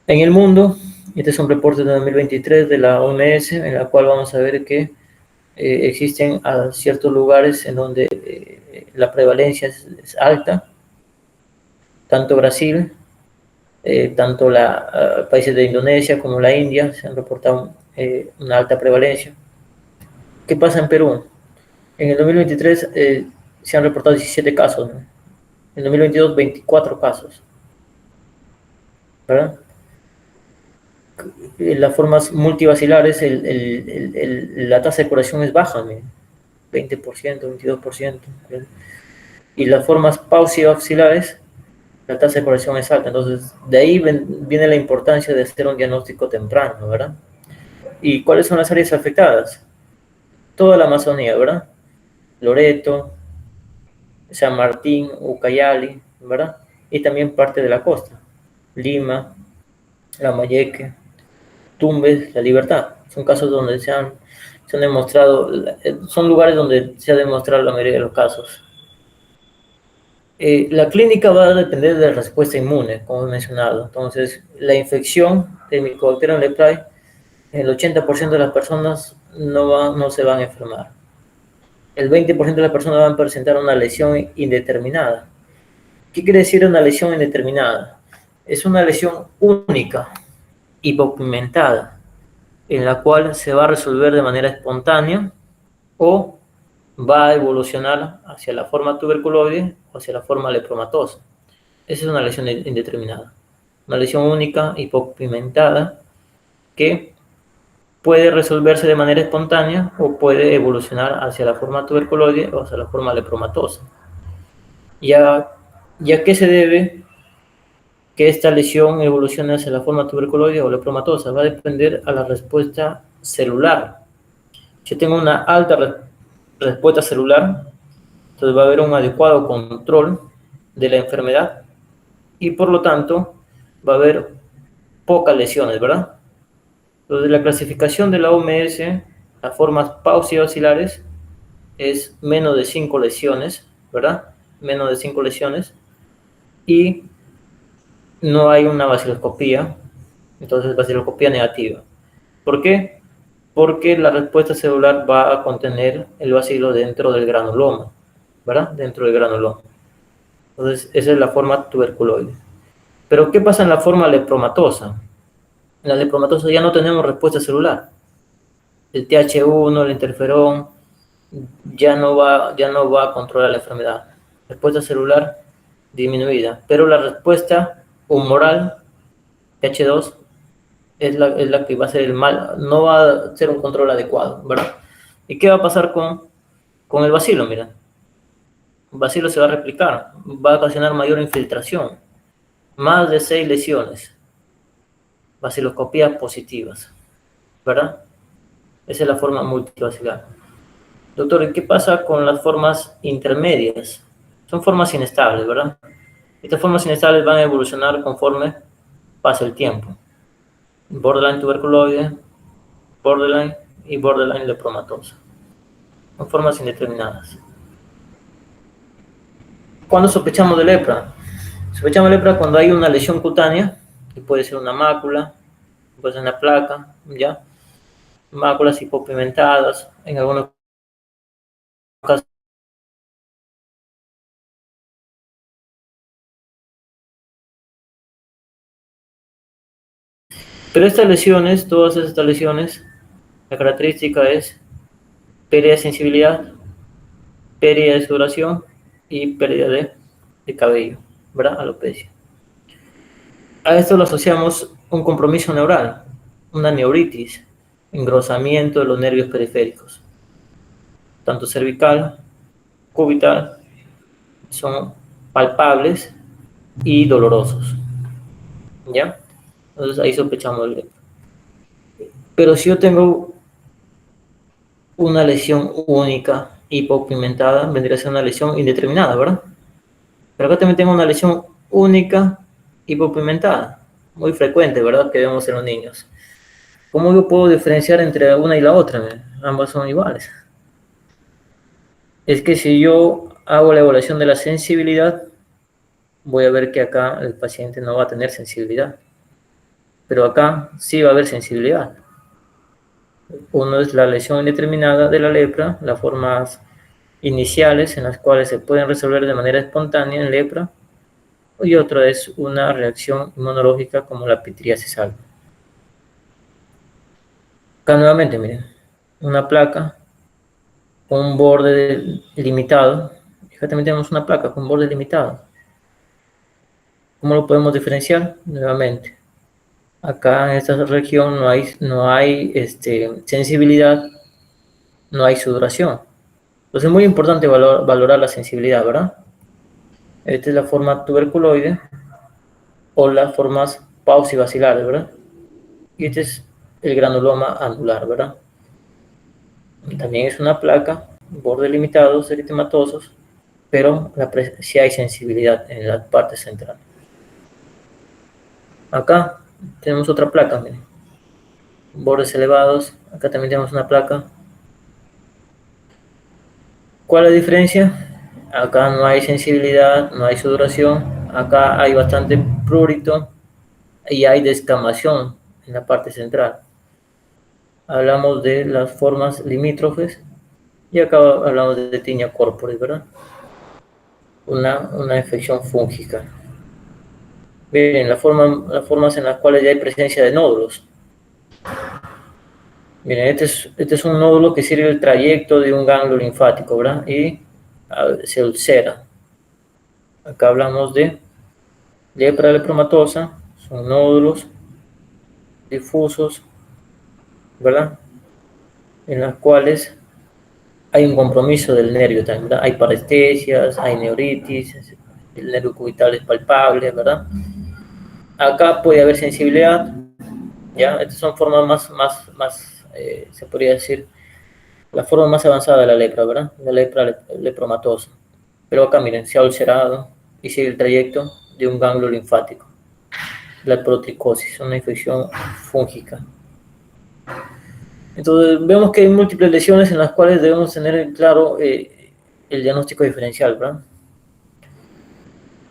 S1: En el mundo, este es un reporte de 2023 de la OMS, en la cual vamos a ver que existen ciertos lugares en donde la prevalencia es alta, tanto Brasil Tanto países de Indonesia como la India se han reportado una alta prevalencia. ¿Qué pasa en Perú? En el 2023 se han reportado 17 casos, ¿no? En 2022 24 casos, ¿verdad? Las formas multivacilares, la tasa de curación es baja, ¿no? 20%, 22%. ¿verdad? Y las formas paucivacilares, la tasa de curación es alta. Entonces, de ahí viene la importancia de hacer un diagnóstico temprano, ¿verdad? ¿Y cuáles son las áreas afectadas? Toda la Amazonía, ¿verdad? Loreto, San Martín, Ucayali, ¿verdad? Y también parte de la costa, Lima, Lambayeque, Tumbes, La Libertad. Son casos donde se han demostrado, son lugares donde se ha demostrado la mayoría de los casos. La clínica va a depender de la respuesta inmune, como he mencionado. Entonces, la infección de Mycobacterium leprae, el 80% de las personas no se van a enfermar. El 20% de las personas van a presentar una lesión indeterminada. ¿Qué quiere decir una lesión indeterminada? Es una lesión única, hipopigmentada, en la cual se va a resolver de manera espontánea o va a evolucionar hacia la forma tuberculoide o hacia la forma lepromatosa. Esa es una lesión indeterminada. Una lesión única, hipopigmentada, que puede resolverse de manera espontánea o puede evolucionar hacia la forma tuberculoide o hacia la forma lepromatosa. ¿Y a qué se debe que esta lesión evolucione hacia la forma tuberculoide o lepromatosa? Va a depender a la respuesta celular. Si tengo una alta respuesta celular, entonces va a haber un adecuado control de la enfermedad y por lo tanto va a haber pocas lesiones, ¿verdad? Entonces la clasificación de la OMS, las formas paucivacilares, es menos de 5 lesiones, ¿verdad? Menos de 5 lesiones y no hay una vaciloscopía, entonces vaciloscopía negativa. ¿Por qué? Porque la respuesta celular va a contener el bacilo dentro del granuloma, ¿verdad? Dentro del granuloma. Entonces, esa es la forma tuberculoide. Pero, ¿qué pasa en la forma lepromatosa? En la lepromatosa ya no tenemos respuesta celular. El TH1, el interferón, ya no va a controlar la enfermedad. Respuesta celular disminuida. Pero la respuesta humoral, TH2, es la que va a ser el mal, no va a ser un control adecuado, ¿verdad? ¿Y qué va a pasar con el bacilo? Mira, el bacilo se va a replicar, va a ocasionar mayor infiltración, más de 6 lesiones, baciloscopías positivas, ¿verdad? Esa es la forma multivacilar. Doctor, ¿y qué pasa con las formas intermedias? Son formas inestables, ¿verdad? Estas formas inestables van a evolucionar conforme pasa el tiempo. Borderline tuberculoide, borderline y borderline lepromatosa. Son formas indeterminadas. ¿Cuándo sospechamos de lepra? Sospechamos de lepra cuando hay una lesión cutánea, que puede ser una mácula, puede ser una placa, ¿ya? Máculas hipopigmentadas, en algunos casos. Pero estas lesiones, todas estas lesiones, la característica es pérdida de sensibilidad, pérdida de sudoración y pérdida de cabello, ¿verdad? Alopecia. A esto lo asociamos un compromiso neural, una neuritis, engrosamiento de los nervios periféricos, tanto cervical, cubital, son palpables y dolorosos, ¿ya? Entonces ahí sospechamos el lepra. Pero si yo tengo una lesión única, hipopigmentada, vendría a ser una lesión indeterminada, ¿verdad? Pero acá también tengo una lesión única, hipopigmentada, muy frecuente, ¿verdad? Que vemos en los niños. ¿Cómo yo puedo diferenciar entre una y la otra? Ambas son iguales. Es que si yo hago la evaluación de la sensibilidad, voy a ver que acá el paciente no va a tener sensibilidad. Pero acá sí va a haber sensibilidad. Uno es la lesión indeterminada de la lepra, las formas iniciales en las cuales se pueden resolver de manera espontánea en lepra, y otra es una reacción inmunológica como la pityriasis alba. Acá nuevamente, miren, una placa con un borde limitado. Fíjate, también tenemos una placa con un borde limitado. ¿Cómo lo podemos diferenciar? Nuevamente, acá en esta región no hay sensibilidad, no hay sudoración. Entonces es muy importante valorar la sensibilidad, ¿verdad? Esta es la forma tuberculoide o las formas paucibacilares, ¿verdad? Y este es el granuloma anular, ¿verdad? También es una placa, bordes limitados, eritematosos, pero sí hay sensibilidad en la parte central. Acá tenemos otra placa, miren, bordes elevados. Acá también tenemos una placa. ¿Cuál es la diferencia? Acá no hay sensibilidad, no hay sudoración. Acá hay bastante prurito y hay descamación en la parte central. Hablamos de las formas limítrofes y acá hablamos de tinea corporis, ¿verdad? Una infección fúngica. Miren, las formas en las cuales ya hay presencia de nódulos. Miren, este es un nódulo que sirve el trayecto de un ganglio linfático, ¿verdad? Y se ulcera. Acá hablamos de lepra lepromatosa, son nódulos difusos, ¿verdad? En las cuales hay un compromiso del nervio también, ¿verdad? Hay parestesias, hay neuritis, el nervio cubital es palpable, ¿verdad? Acá puede haber sensibilidad, ¿ya? Estas son formas más se podría decir, la forma más avanzada de la lepra, ¿verdad? La lepra lepromatosa. Pero acá, miren, se ha ulcerado y sigue el trayecto de un ganglio linfático. La protricosis, una infección fúngica. Entonces, vemos que hay múltiples lesiones en las cuales debemos tener claro el diagnóstico diferencial, ¿verdad?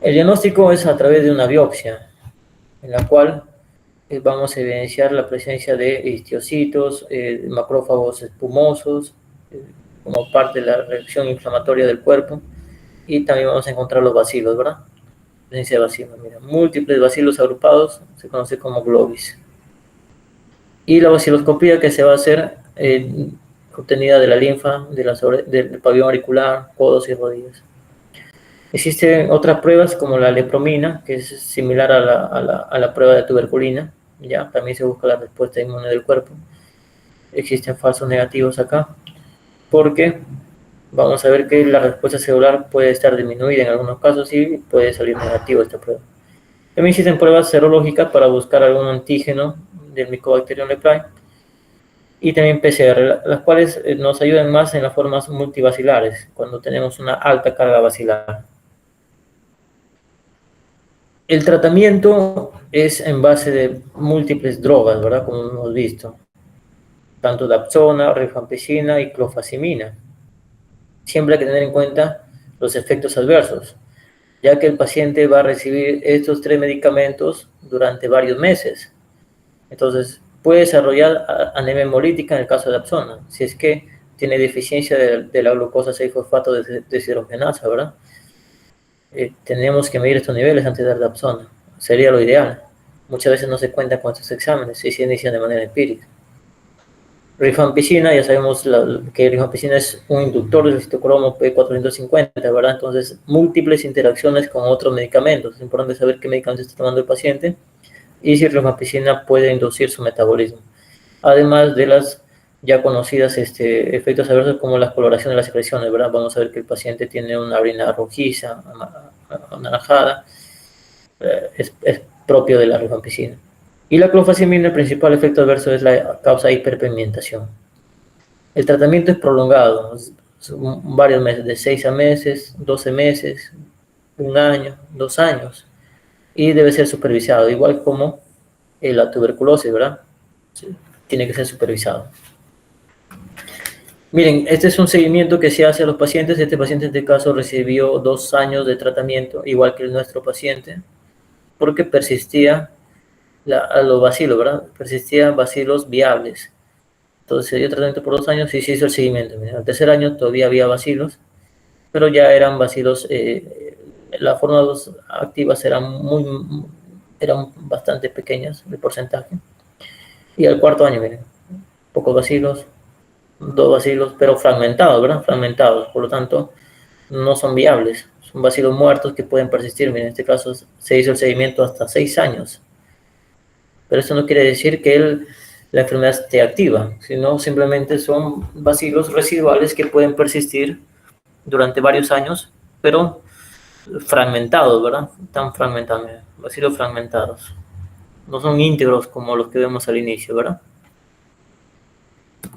S1: El diagnóstico es a través de una biopsia, en la cual vamos a evidenciar la presencia de histocitos, macrófagos espumosos, como parte de la reacción inflamatoria del cuerpo, y también vamos a encontrar los bacilos, ¿verdad? Presencia de bacilos, mira, múltiples bacilos agrupados, se conoce como globis. Y la baciloscopía que se va a hacer obtenida de la linfa, del pabellón auricular, codos y rodillas. Existen otras pruebas como la lepromina, que es similar a la prueba de tuberculina, ya también se busca la respuesta inmune del cuerpo. Existen falsos negativos acá, porque vamos a ver que la respuesta celular puede estar disminuida en algunos casos y puede salir negativo esta prueba. También existen pruebas serológicas para buscar algún antígeno del Mycobacterium leprae y también PCR, las cuales nos ayudan más en las formas multibacilares, cuando tenemos una alta carga bacilar. El tratamiento es en base de múltiples drogas, ¿verdad? Como hemos visto, tanto dapsona, rifampicina y clofazimina. Siempre hay que tener en cuenta los efectos adversos, ya que el paciente va a recibir estos 3 medicamentos durante varios meses. Entonces, puede desarrollar anemia hemolítica en el caso de dapsona, si es que tiene deficiencia de la glucosa 6-fosfato deshidrogenasa, ¿verdad? Tenemos que medir estos niveles antes de dar dapsona. Sería lo ideal. Muchas veces no se cuenta con estos exámenes y se inician de manera empírica. Rifampicina, ya sabemos que rifampicina es un inductor del citocromo P450, ¿verdad? Entonces, múltiples interacciones con otros medicamentos. Es importante saber qué medicamento está tomando el paciente y si rifampicina puede inducir su metabolismo. Además de las ya conocidas efectos adversos como la coloración de las secreciones, ¿verdad? Vamos a ver que el paciente tiene una orina rojiza, anaranjada, es propio de la rifampicina. Y la clofazimina, el principal efecto adverso es la causa hiperpigmentación. El tratamiento es prolongado, son varios meses, de 6 meses, 12 meses, 1 año, 2 años, y debe ser supervisado, igual como la tuberculosis, ¿verdad? Sí, tiene que ser supervisado. Miren, este es un seguimiento que se hace a los pacientes. Este paciente en este caso recibió 2 años de tratamiento, igual que nuestro paciente, porque persistía a los bacilos, ¿verdad? Persistían bacilos viables. Entonces se dio tratamiento por 2 años y se hizo el seguimiento. Mira, al tercer año todavía había bacilos, pero ya eran bacilos las formas activas eran bastante pequeñas de porcentaje. Y al cuarto año, miren, pocos bacilos, 2 bacilos, pero fragmentados, ¿verdad? Fragmentados, por lo tanto, no son viables. Son bacilos muertos que pueden persistir. Miren, en este caso se hizo el seguimiento hasta 6 años. Pero eso no quiere decir que la enfermedad esté activa, sino simplemente son bacilos residuales que pueden persistir durante varios años, pero fragmentados, ¿verdad? Están fragmentados, bacilos fragmentados. No son íntegros como los que vemos al inicio, ¿verdad?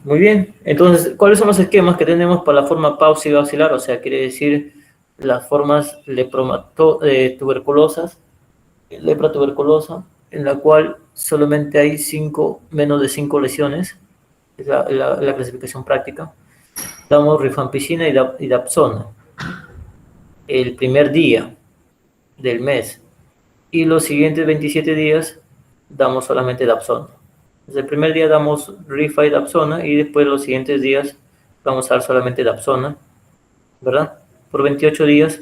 S1: Muy bien, entonces, ¿cuáles son los esquemas que tenemos para la forma paucibacilar? O sea, quiere decir las formas tuberculosas, lepra tuberculosa, en la cual solamente hay menos de 5 lesiones, es la clasificación práctica. Damos rifampicina y dapsona el primer día del mes, y los siguientes 27 días damos solamente dapsona. Desde el primer día damos rifa y dapsona, y después los siguientes días vamos a dar solamente dapsona, ¿verdad? Por 28 días,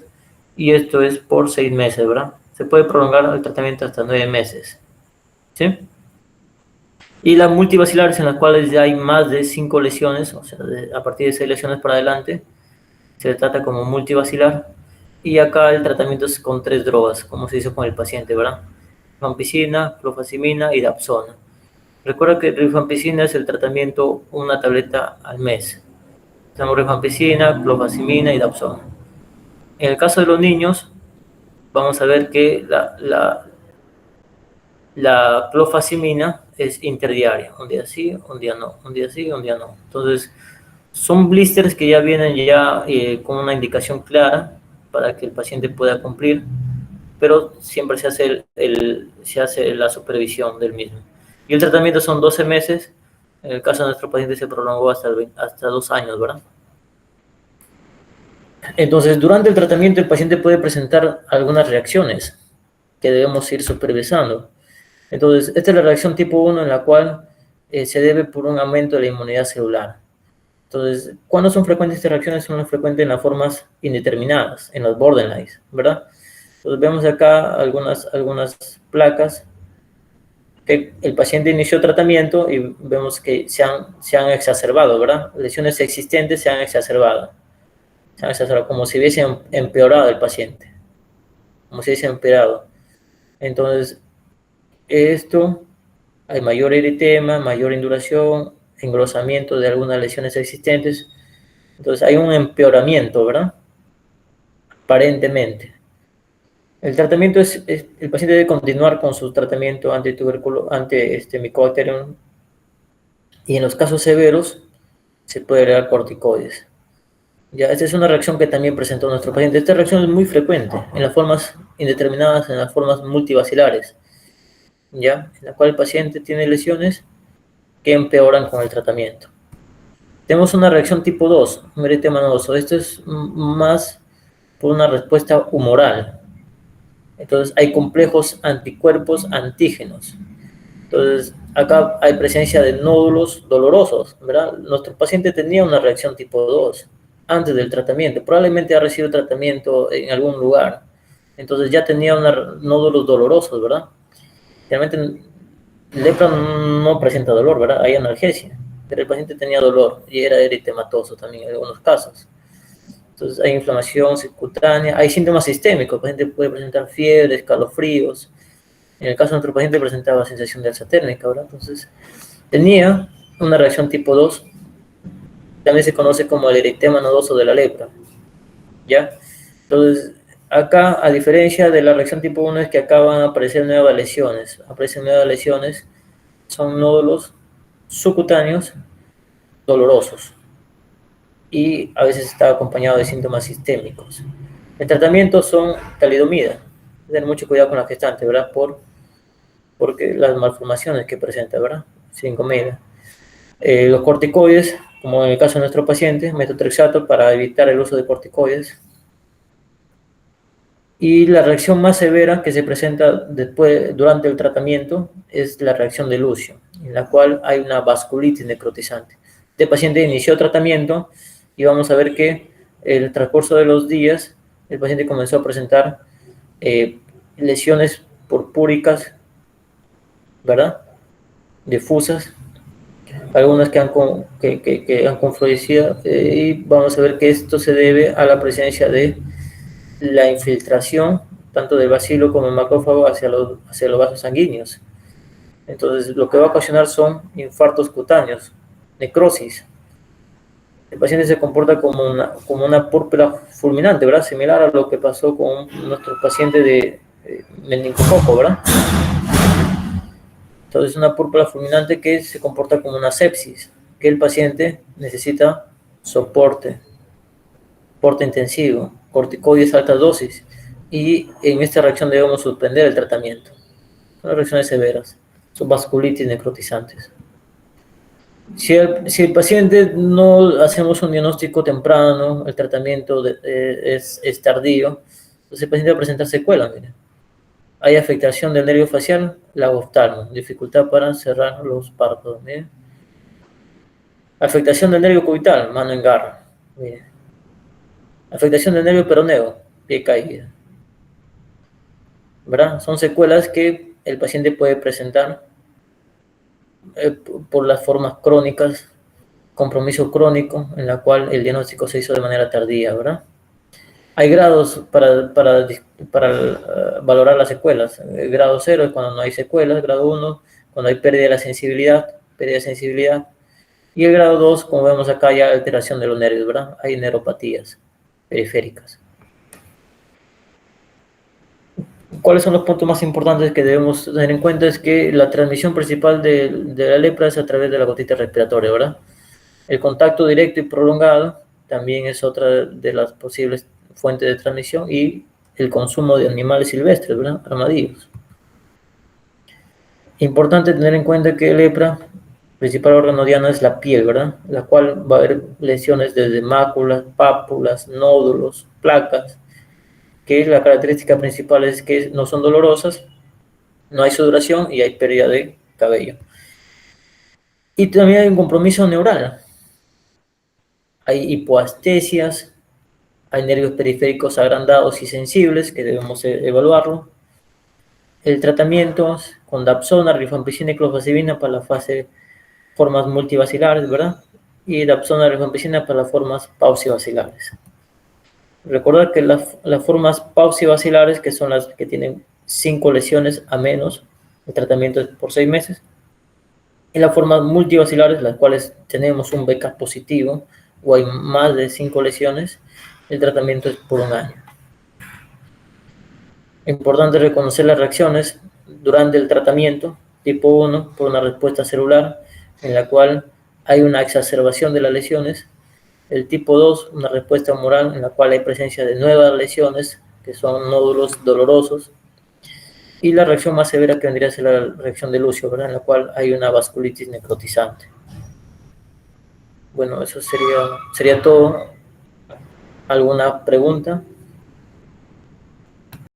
S1: y esto es por 6 meses, ¿verdad? Se puede prolongar el tratamiento hasta 9 meses, ¿sí? Y las multivacilares, en las cuales ya hay más de 5 lesiones, o sea, a partir de 6 lesiones para adelante, se le trata como multivacilar. Y acá el tratamiento es con 3 drogas, como se hizo con el paciente, ¿verdad? Rifampicina, clofazimina y dapsona. Recuerda que rifampicina es el tratamiento una tableta al mes. Tenemos rifampicina, clofazimina y dapsona. En el caso de los niños, vamos a ver que la clofazimina es interdiaria, un día sí, un día no, un día sí, un día no. Entonces, son blisters que ya vienen con una indicación clara para que el paciente pueda cumplir, pero siempre se hace la supervisión del mismo. Y el tratamiento son 12 meses, en el caso de nuestro paciente se prolongó hasta 2 años, ¿verdad? Entonces, durante el tratamiento el paciente puede presentar algunas reacciones que debemos ir supervisando. Entonces, esta es la reacción tipo 1, en la cual se debe por un aumento de la inmunidad celular. Entonces, ¿cuándo son frecuentes estas reacciones? Son frecuentes en las formas indeterminadas, en las borderlines, ¿verdad? Entonces, vemos acá algunas placas que el paciente inició tratamiento y vemos que se han exacerbado, ¿verdad? Lesiones existentes se han exacerbado, como si hubiese empeorado el paciente, como si hubiese empeorado. Entonces, esto, hay mayor eritema, mayor induración, engrosamiento de algunas lesiones existentes. Entonces hay un empeoramiento, ¿verdad? Aparentemente. El tratamiento el paciente debe continuar con su tratamiento anti-Mycobacterium, y en los casos severos se puede agregar corticoides. Ya, esta es una reacción que también presentó nuestro paciente. Esta reacción es muy frecuente en las formas indeterminadas, en las formas multivacilares, ya, en la cual el paciente tiene lesiones que empeoran con el tratamiento. Tenemos una reacción tipo 2, un eritema nodoso. Esto es más por una respuesta humoral. Entonces hay complejos anticuerpos antígenos. Entonces acá hay presencia de nódulos dolorosos, ¿verdad? Nuestro paciente tenía una reacción tipo 2 antes del tratamiento. Probablemente ha recibido tratamiento en algún lugar. Entonces ya tenía nódulos dolorosos, ¿verdad? Realmente lepra no presenta dolor, ¿verdad? Hay analgesia, pero el paciente tenía dolor y era eritematoso también en algunos casos. Entonces hay inflamación subcutánea, hay síntomas sistémicos, el paciente puede presentar fiebre, escalofríos. En el caso de nuestro paciente presentaba sensación de alza térmica, ¿verdad? Entonces tenía una reacción tipo 2, también se conoce como el eritema nodoso de la lepra, ¿ya? Entonces, acá, a diferencia de la reacción tipo 1, es que acá van a aparecer nuevas lesiones. Aparecen nuevas lesiones, son nódulos subcutáneos dolorosos, y a veces está acompañado de síntomas sistémicos. El tratamiento son talidomida. Tener mucho cuidado con la gestante, ¿verdad? Porque las malformaciones que presenta, ¿verdad? 5-media. Los corticoides, como en el caso de nuestro paciente, metotrexato para evitar el uso de corticoides. Y la reacción más severa que se presenta durante el tratamiento es la reacción de Lucio, en la cual hay una vasculitis necrotizante. Este paciente inició tratamiento y vamos a ver que el transcurso de los días el paciente comenzó a presentar lesiones purpúricas, ¿verdad? Difusas, algunas que han confluido, y vamos a ver que esto se debe a la presencia de la infiltración tanto del bacilo como el macrófago hacia los vasos sanguíneos. Entonces, lo que va a ocasionar son infartos cutáneos, necrosis. El paciente se comporta como una púrpura fulminante, ¿verdad? Similar a lo que pasó con nuestro paciente de meningococo, ¿verdad? Entonces, una púrpura fulminante que se comporta como una sepsis, que el paciente necesita soporte intensivo, corticoides altas dosis, y en esta reacción debemos suspender el tratamiento. Son reacciones severas, son vasculitis necrotizantes. Si el paciente no hacemos un diagnóstico temprano, el tratamiento es tardío, entonces el paciente va a presentar secuelas. Mire. Hay afectación del nervio facial, lagoftalmo, dificultad para cerrar los párpados. Mire. Afectación del nervio cubital, mano en garra. Mire. Afectación del nervio peroneo, pie caída. ¿Verdad? Son secuelas que el paciente puede presentar por las formas crónicas, compromiso crónico, en la cual el diagnóstico se hizo de manera tardía, ¿verdad? Hay grados para valorar las secuelas. El grado 0 es cuando no hay secuelas, grado 1 cuando hay pérdida de la sensibilidad, y el grado 2, como vemos acá, ya alteración de los nervios, ¿verdad? Hay neuropatías periféricas. ¿Cuáles son los puntos más importantes que debemos tener en cuenta? Es que la transmisión principal de la lepra es a través de la gotita respiratoria, ¿verdad? El contacto directo y prolongado también es otra de las posibles fuentes de transmisión, y el consumo de animales silvestres, ¿verdad? Armadillos. Importante tener en cuenta que lepra, principal órgano diana es la piel, ¿verdad? La cual va a haber lesiones desde máculas, pápulas, nódulos, placas, que la característica principal es que no son dolorosas, no hay sudoración y hay pérdida de cabello. Y también hay un compromiso neural. Hay hipoastesias, hay nervios periféricos agrandados y sensibles que debemos evaluarlo. El tratamiento con dapsona, rifampicina y clofazimina para la fase formas multivacilares, ¿verdad? Y dapsona, rifampicina para las formas pausivacilares. Recordar que las formas pausivacilares, que son las que tienen 5 lesiones a menos, el tratamiento es por 6 meses. Y las formas multivacilares, las cuales tenemos un BK positivo o hay más de 5 lesiones, el tratamiento es por 1 año. Importante reconocer las reacciones durante el tratamiento. Tipo 1, por una respuesta celular, en la cual hay una exacerbación de las lesiones. El tipo 2, una respuesta humoral, en la cual hay presencia de nuevas lesiones, que son nódulos dolorosos. Y la reacción más severa, que vendría a ser la reacción de Lucio, ¿verdad? En la cual hay una vasculitis necrotizante. Bueno, eso sería todo. ¿Alguna pregunta?